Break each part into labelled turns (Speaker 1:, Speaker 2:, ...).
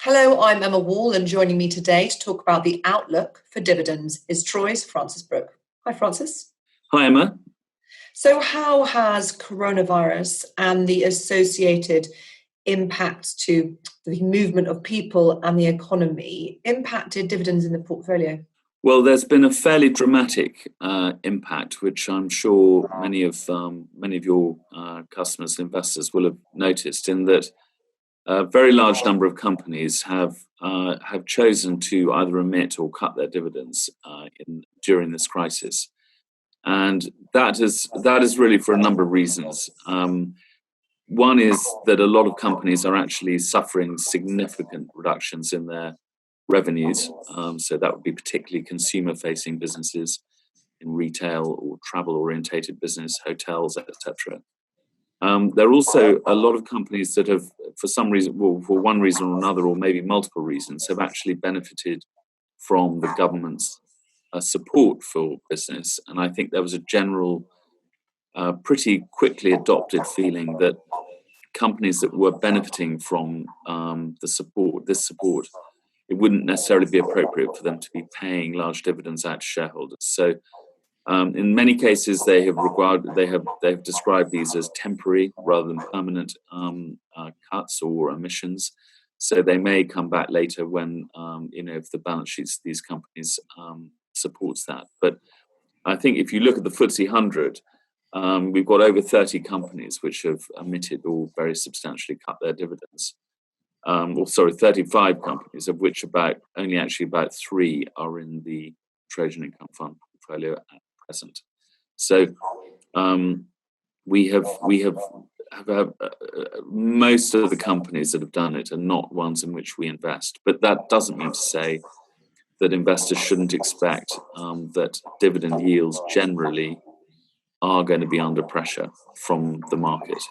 Speaker 1: Hello, I'm Emma Wall, and joining me today to talk about the outlook for dividends is Troy's Francis Brooke. Hi, Francis.
Speaker 2: Hi, Emma.
Speaker 1: So, how has coronavirus and the associated impacts to the movement of people and the economy impacted dividends in the portfolio?
Speaker 2: Well, there's been a fairly dramatic impact, which I'm sure many of your customers and investors will have noticed, in that a very large number of companies have chosen to either remit or cut their dividends during this crisis, and that is really for a number of reasons. One is that a lot of companies are actually suffering significant reductions in their revenues. So that would be particularly consumer-facing businesses in retail or travel-orientated business, hotels, etc. There are also a lot of companies that have, for some reason, well, for one reason or another, or maybe multiple reasons, have actually benefited from the government's support for business. And I think there was a general, pretty quickly adopted feeling that companies that were benefiting from this support, it wouldn't necessarily be appropriate for them to be paying large dividends out to shareholders. So, in many cases, they have described these as temporary rather than permanent cuts or omissions. So they may come back later when if the balance sheets of these companies supports that. But I think if you look at the FTSE 100, we've got over 30 companies which have omitted or very substantially cut their dividends. 35 companies, of which about 3 are in the Trojan Income Fund portfolio at present. So we have most of the companies that have done it are not ones in which we invest. But that doesn't mean to say that investors shouldn't expect that dividend yields generally are going to be under pressure from the market.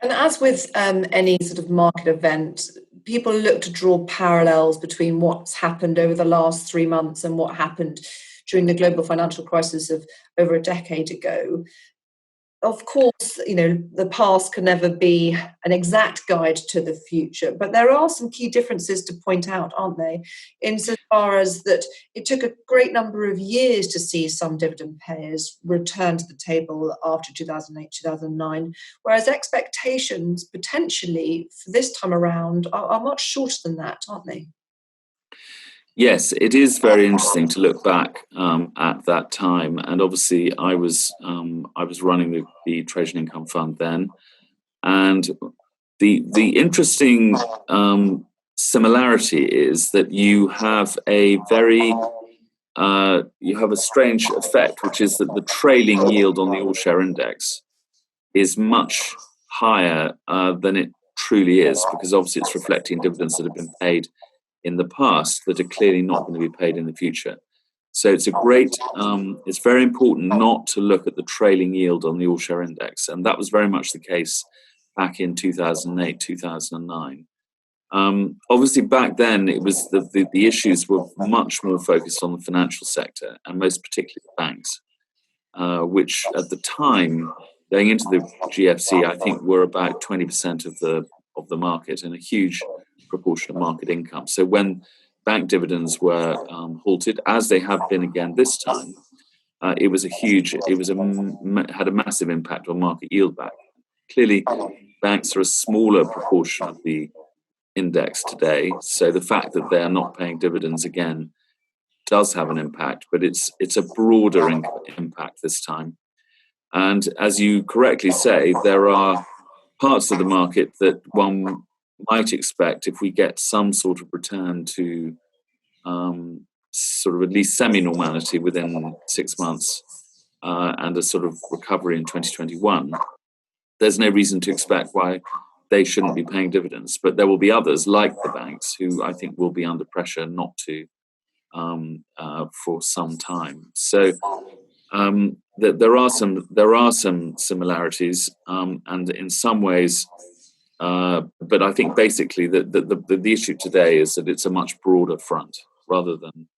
Speaker 1: And as with any sort of market event, people look to draw parallels between what's happened over the last 3 months and what happened during the global financial crisis of over a decade ago. Of course, the past can never be an exact guide to the future, but there are some key differences to point out, aren't they? Insofar as that it took a great number of years to see some dividend payers return to the table after 2008, 2009, whereas expectations potentially for this time around are much shorter than that, aren't they?
Speaker 2: Yes, it is very interesting to look back at that time, and obviously I was running the Trojan Income Fund then, and the interesting similarity is that you have a strange effect, which is that the trailing yield on the all share index is much higher than it truly is, because obviously it's reflecting dividends that have been paid in the past that are clearly not going to be paid in the future. So it's very important not to look at the trailing yield on the all-share index, and that was very much the case back in 2008, 2009. Obviously, back then it was the issues were much more focused on the financial sector, and most particularly the banks, which at the time, going into the GFC, I think were about 20% of the market and a huge proportion of market income. So when bank dividends were halted, as they have been again this time, it had a massive impact on market yield back. Clearly, banks are a smaller proportion of the index today, so the fact that they are not paying dividends again does have an impact, but it's a broader impact this time. And as you correctly say, there are parts of the market that one might expect, if we get some sort of return to sort of at least semi-normality within 6 months and a sort of recovery in 2021, there's no reason to expect why they shouldn't be paying dividends. But there will be others, like the banks, who I think will be under pressure not to for some time. So there are some similarities, and in some ways. But I think basically the issue today is that it's a much broader front rather than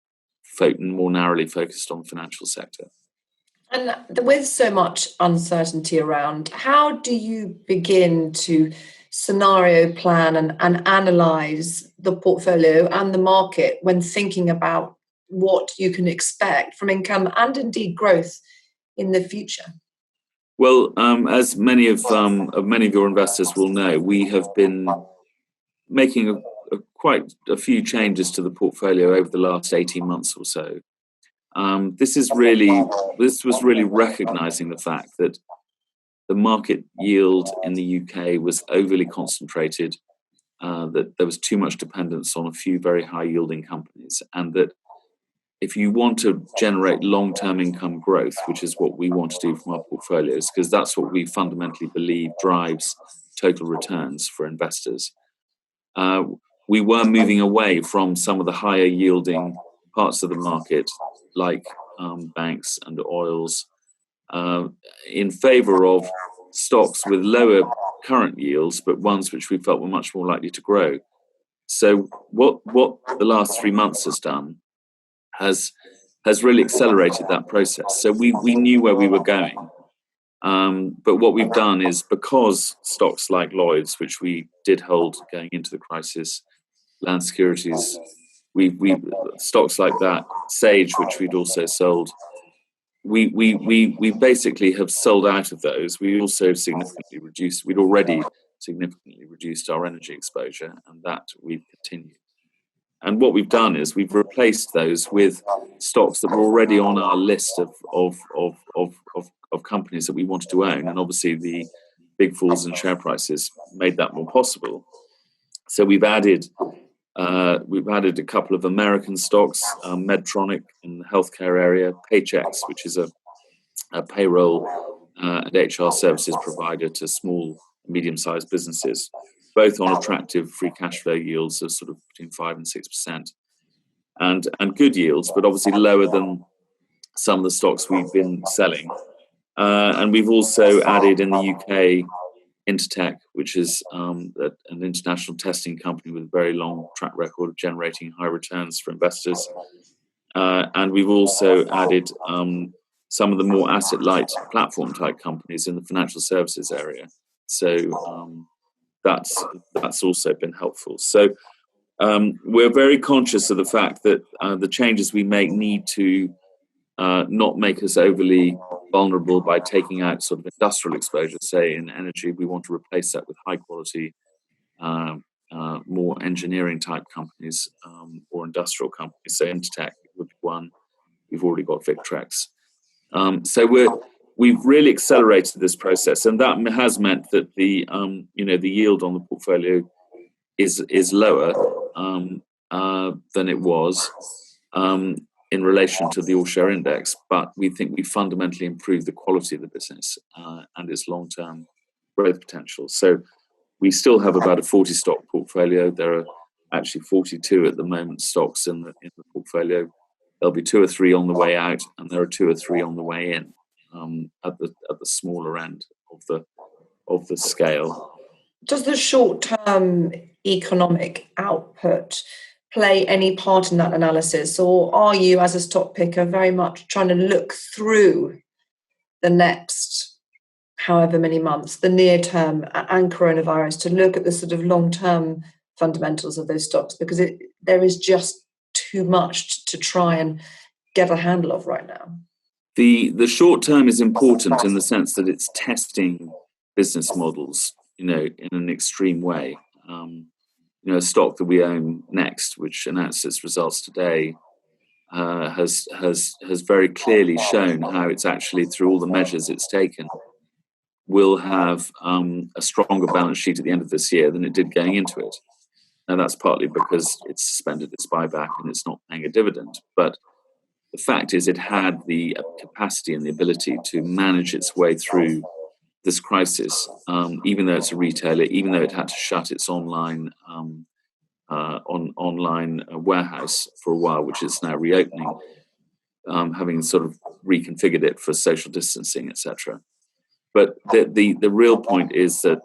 Speaker 2: more narrowly focused on the financial sector.
Speaker 1: And with so much uncertainty around, how do you begin to scenario plan and analyze the portfolio and the market when thinking about what you can expect from income and indeed growth in the future?
Speaker 2: Well, as many of your investors will know, we have been making quite a few changes to the portfolio over the last 18 months or so. This was really recognizing the fact that the market yield in the UK was overly concentrated, that there was too much dependence on a few very high yielding companies, and that if you want to generate long-term income growth, which is what we want to do from our portfolios, because that's what we fundamentally believe drives total returns for investors, we were moving away from some of the higher yielding parts of the market, like banks and oils, in favor of stocks with lower current yields, but ones which we felt were much more likely to grow. So what the last 3 months has done has really accelerated that process. So we knew where we were going. But what we've done is, because stocks like Lloyds, which we did hold going into the crisis, Land Securities, we stocks like that, Sage, which we'd also sold, we basically have sold out of those. We also we'd already significantly reduced our energy exposure, and that we've continued. And what we've done is we've replaced those with stocks that were already on our list of companies that we wanted to own. And obviously the big falls in share prices made that more possible. So we've added a couple of American stocks, Medtronic in the healthcare area, Paychex, which is a payroll and HR services provider to small, medium-sized businesses, both on attractive free cash flow yields of sort of between 5 and 6%, and good yields, but obviously lower than some of the stocks we've been selling. And we've also added in the UK Intertek, which is an international testing company with a very long track record of generating high returns for investors. And we've also added some of the more asset-light platform-type companies in the financial services area. So that's also been helpful. So we're very conscious of the fact that the changes we make need to not make us overly vulnerable by taking out sort of industrial exposure. Say in energy, we want to replace that with high quality, more engineering type companies or industrial companies. So Intertek would be one. We've already got Victrex. So we've really accelerated this process, and that has meant that the yield on the portfolio is lower than it was in relation to the all-share index, but we think we fundamentally improved the quality of the business and its long-term growth potential. So we still have about a 40-stock portfolio. There are actually 42 at the moment stocks in the portfolio. There'll be 2 or 3 on the way out, and there are 2 or 3 on the way in at the smaller end of the scale.
Speaker 1: Does the short-term economic output play any part in that analysis, or are you, as a stock picker, very much trying to look through the next however many months, the near term and coronavirus, to look at the sort of long-term fundamentals of those stocks, because there is just too much to try and get a handle of right now?
Speaker 2: The short term is important in the sense that it's testing business models, in an extreme way. A stock that we own, Next, which announced its results today, has very clearly shown how it's actually, through all the measures it's taken, will have a stronger balance sheet at the end of this year than it did going into it. Now, that's partly because it's suspended its buyback and it's not paying a dividend. But the fact is, it had the capacity and the ability to manage its way through this crisis, even though it's a retailer, even though it had to shut its online warehouse for a while, which is now reopening, having sort of reconfigured it for social distancing, etc. But the real point is that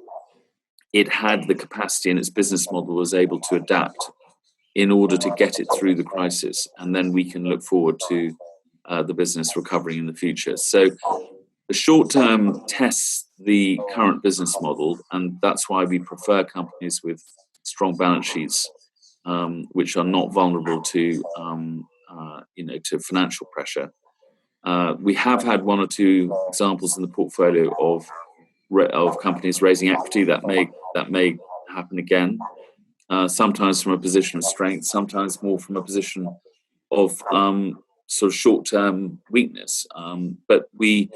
Speaker 2: it had the capacity, and its business model was able to adapt in order to get it through the crisis, and then we can look forward to the business recovering in the future. So the short term tests the current business model, and that's why we prefer companies with strong balance sheets, which are not vulnerable to to financial pressure. We have had one or two examples in the portfolio of companies raising equity. That may happen again. Sometimes from a position of strength, sometimes more from a position of sort of short-term weakness. But we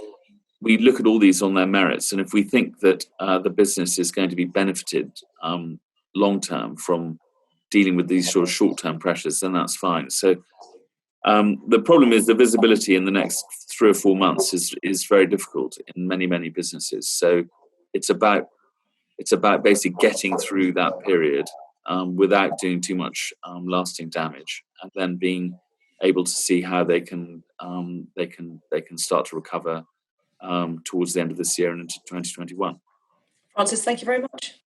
Speaker 2: look at all these on their merits, and if we think that the business is going to be benefited long-term from dealing with these sort of short-term pressures, then that's fine. So the problem is the visibility in the next 3 or 4 months is very difficult in many businesses. So it's about basically getting through that period without doing too much lasting damage, and then being able to see how they can start to recover towards the end of this year and into 2021.
Speaker 1: Francis, thank you very much.